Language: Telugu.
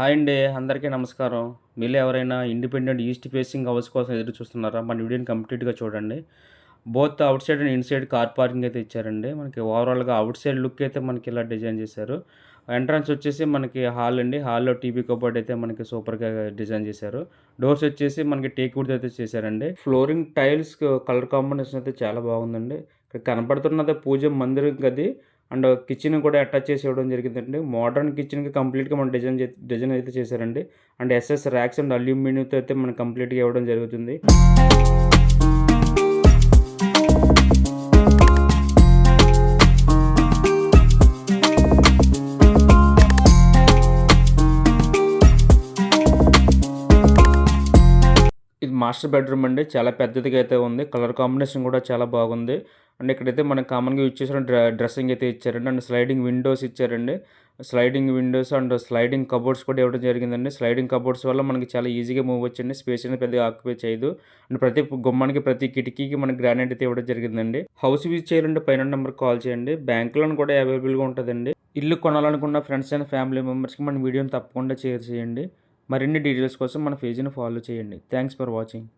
హాయ్ అండి. అందరికీ నమస్కారం. మీలో ఎవరైనా ఇండిపెండెంట్ ఈస్ట్ ఫేసింగ్ హౌస్ కోసం ఎదురు చూస్తున్నారా? మన వీడియోని కంప్లీట్‌గా చూడండి. Both out side and inside car parking అయితే ఇచ్చారండి. మనకి ఓవరాల్‌గా ఔట్ సైడ్ లుక్ అయితే మనకి ఇలా డిజైన్ చేశారు. ఎంట్రన్స్ వచ్చేసి మనకి హాల్ అండి. హాల్‌లో టీవీ కబోర్డ్ అయితే మనకి సూపర్‌గా డిజైన్ చేశారు. డోర్స్ వచ్చేసి మనకి టేక్ వుడ్‌తో అయితే చేశారండి. ఫ్లోరింగ్ టైల్స్ కలర్ కాంబినేషన్ అయితే చాలా బాగుందండి. ఇక్కడ కనపడుతున్నది పూజ మందిరం గది. అండ్ కిచెన్ కూడా అటాచ్ చేసి ఇవ్వడం జరిగిందండి. మోడర్న్ కిచెన్‌కి కంప్లీట్‌గా మన డిజైన్ అయితే చేశారండి. అండ్ ఎస్ఎస్ ర్యాక్స్ అండ్ అల్యూమినియంతో అయితే మనకు కంప్లీట్‌గా ఇవ్వడం జరుగుతుంది. ఇది మాస్టర్ బెడ్‌రూమ్ అండి. చాలా పెద్దదిగా అయితే ఉంది. కలర్ కాంబినేషన్ కూడా చాలా బాగుంది. అండ్ ఇక్కడైతే మనం కామన్‌గా యూజ్ చేసిన డ్రెస్సింగ్ అయితే ఇచ్చారండి. అండ్ స్లైడింగ్ విండోస్ ఇచ్చారండి. Sliding Windows and sliding cupboards కూడా ఇవ్వడం జరిగిందండి. స్లైడింగ్ కబోర్డ్స్ వల్ల మనకి చాలా ఈజీగా మూవ్ వచ్చండి. స్పేస్ అనేది పెద్దగా ఆక్యుపై చేయదు. అండ్ ప్రతి గుమ్మానికి, ప్రతి కిటికీకి మనకి గ్రానైట్ అయితే ఇవ్వడం జరిగిందండి. హౌస్ విజిట్ చేయాలంటే పైన నెంబర్‌కి కాల్ చేయండి. బ్యాంక్ లోన్ కూడా అవైలబుల్‌గా ఉంటదండి. ఇల్లు కొనాలనుకున్న ఫ్రెండ్స్ అండ్ ఫ్యామిలీ మెంబర్స్‌కి మన వీడియోని తప్పకుండా షేర్ చేయండి. మరిన్ని డీటెయిల్స్ కోసం మన పేజ్‌ని ఫాలో చేయండి. Thanks for watching.